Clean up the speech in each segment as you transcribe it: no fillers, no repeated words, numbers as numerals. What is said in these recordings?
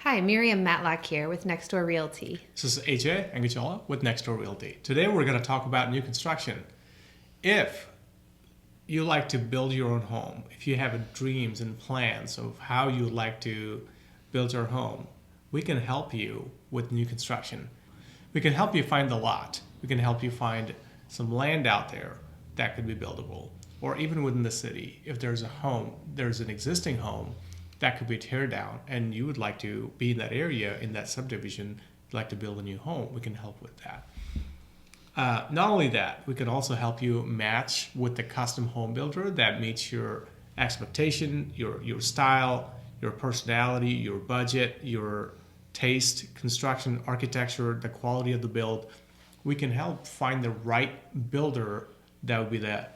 Hi, Miriam Matlock here with Next Door Realty. This is AJ Angajola with Next Door Realty. Today we're going to talk about new construction. If you like to build your own home, if you have dreams and plans of how you would like to build your home, we can help you with new construction. We can help you find the lot. We can help you find some land out there that could be buildable. Or even within the city, if there's an existing home that could be teared down and you would like to be in that area, in that subdivision, you'd like to build a new home, we can help with that. Not only that, we can also help you match with the custom home builder that meets your expectation, your style, your personality, your budget, your taste, construction, architecture, the quality of the build. We can help find the right builder that would be the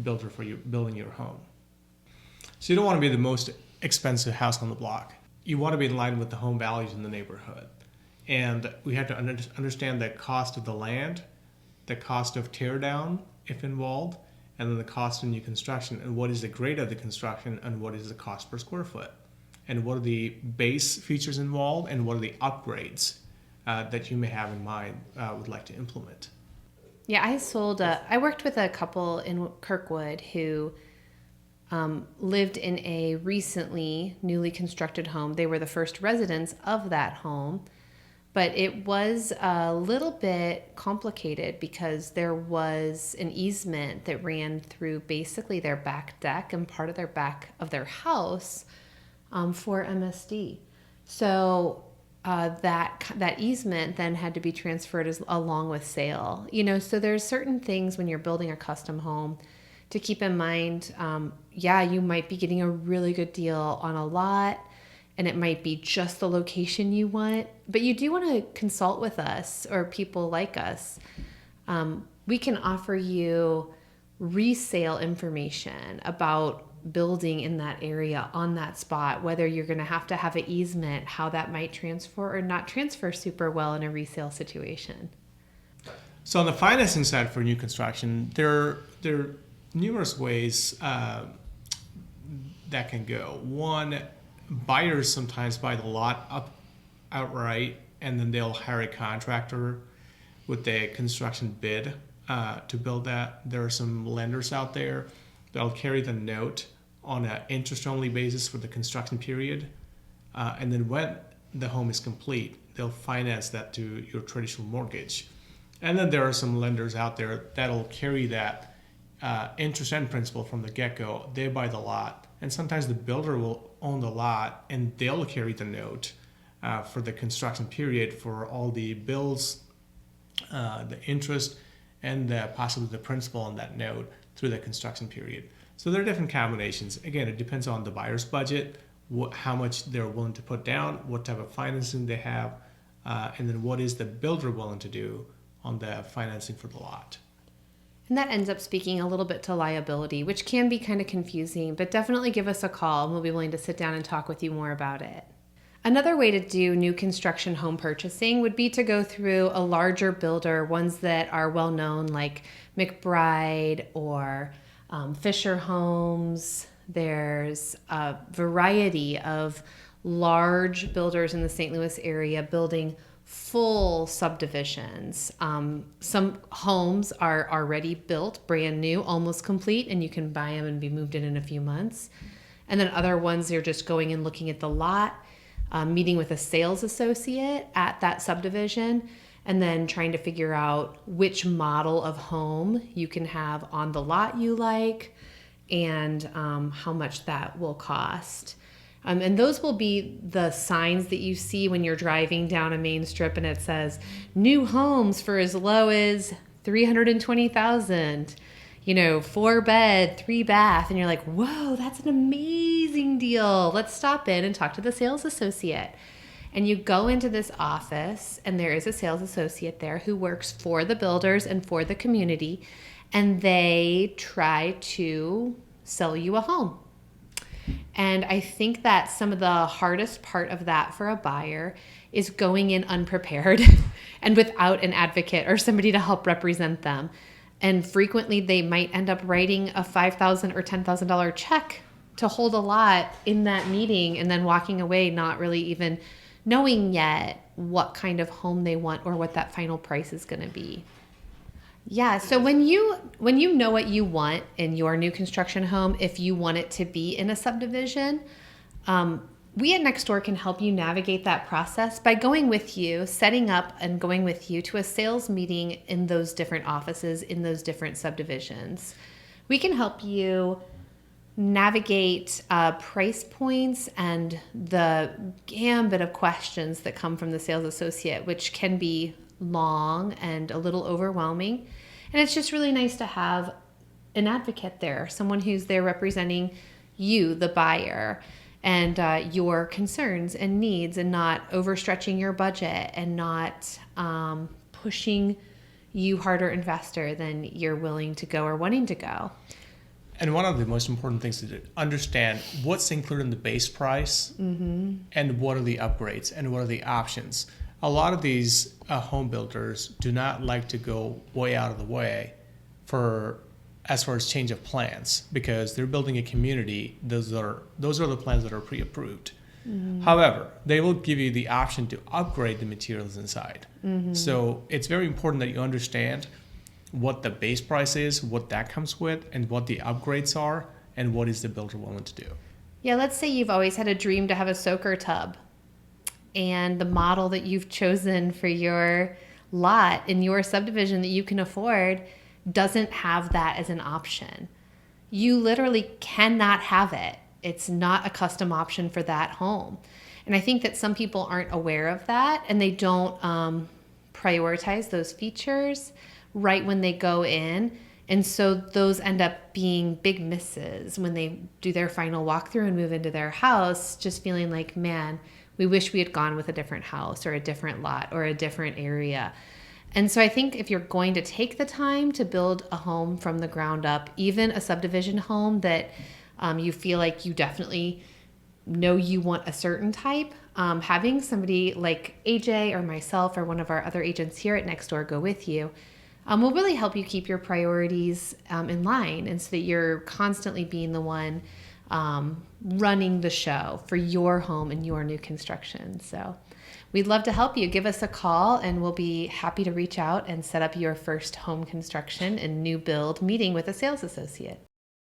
builder for you building your home. So you don't want to be the most expensive house on the block. You want to be in line with the home values in the neighborhood. And we have to understand the cost of the land, the cost of tear down if involved, and then the cost of new construction, and what is the grade of the construction, and what is the cost per square foot, and what are the base features involved, and what are the upgrades that you may have in mind would like to implement. Yeah, I worked with a couple in Kirkwood who lived in a recently newly constructed home. They were the first residents of that home, but it was a little bit complicated because there was an easement that ran through basically their back deck and part of their back of their house for MSD. So that easement then had to be transferred along with sale. So there's certain things when you're building a custom home to keep in mind. You might be getting a really good deal on a lot, and it might be just the location you want, but you do want to consult with us or people like us. We can offer you resale information about building in that area on that spot, whether you're going to have an easement, how that might transfer or not transfer super well in a resale situation. So on the financing side for new construction, there are numerous ways that can go. One, buyers sometimes buy the lot up outright, and then they'll hire a contractor with a construction bid to build that. There are some lenders out there that'll carry the note on an interest-only basis for the construction period, and then when the home is complete, they'll finance that to your traditional mortgage. And then there are some lenders out there that'll carry that interest and principal from the get-go. They buy the lot, and sometimes the builder will own the lot, and they'll carry the note for the construction period for all the bills, the interest, and possibly the principal on that note through the construction period. So there are different combinations. Again, it depends on the buyer's budget, how much they're willing to put down, what type of financing they have, and then what is the builder willing to do on the financing for the lot. And that ends up speaking a little bit to liability, which can be kind of confusing, but definitely give us a call and we'll be willing to sit down and talk with you more about it. Another way to do new construction home purchasing would be to go through a larger builder, ones that are well known like McBride or Fisher Homes. There's a variety of large builders in the St. Louis area building full subdivisions. Some homes are already built, brand new, almost complete, and you can buy them and be moved in a few months. And then other ones, you're just going and looking at the lot, meeting with a sales associate at that subdivision, and then trying to figure out which model of home you can have on the lot you like and how much that will cost. And those will be the signs that you see when you're driving down a main strip and it says new homes for as low as $320,000, 4-bed, 3-bath. And you're like, whoa, that's an amazing deal. Let's stop in and talk to the sales associate. And you go into this office and there is a sales associate there who works for the builders and for the community. And they try to sell you a home. And I think that some of the hardest part of that for a buyer is going in unprepared and without an advocate or somebody to help represent them. And frequently they might end up writing a $5,000 or $10,000 check to hold a lot in that meeting and then walking away not really even knowing yet what kind of home they want or what that final price is going to be. Yeah, so when you know what you want in your new construction home, if you want it to be in a subdivision, we at Nextdoor can help you navigate that process by going with you, setting up and going with you to a sales meeting in those different offices, in those different subdivisions. We can help you navigate price points and the gambit of questions that come from the sales associate, which can be long and a little overwhelming. And it's just really nice to have an advocate there, someone who's there representing you, the buyer, and your concerns and needs, and not overstretching your budget and not pushing you harder and faster than you're willing to go or wanting to go. And one of the most important things is to understand what's included in the base price and what are the upgrades and what are the options. A lot of these home builders do not like to go way out of the way for as far as change of plans, because they're building a community. Those are the plans that are pre-approved. However, they will give you the option to upgrade the materials inside. So it's very important that you understand what the base price is, what that comes with, and what the upgrades are, and what is the builder willing to do. Yeah, let's say you've always had a dream to have a soaker tub, and the model that you've chosen for your lot in your subdivision that you can afford doesn't have that as an option. You literally cannot have it. It's not a custom option for that home. And I think that some people aren't aware of that, and they don't prioritize those features right when they go in. And so those end up being big misses when they do their final walkthrough and move into their house, just feeling like, man, we wish we had gone with a different house or a different lot or a different area. And so I think if you're going to take the time to build a home from the ground up, even a subdivision home that you feel like you definitely know you want a certain type, having somebody like AJ or myself or one of our other agents here at Nextdoor go with you will really help you keep your priorities in line, and so that you're constantly being the one running the show for your home and your new construction. So we'd love to help you. Give us a call and we'll be happy to reach out and set up your first home construction and new build meeting with a sales associate.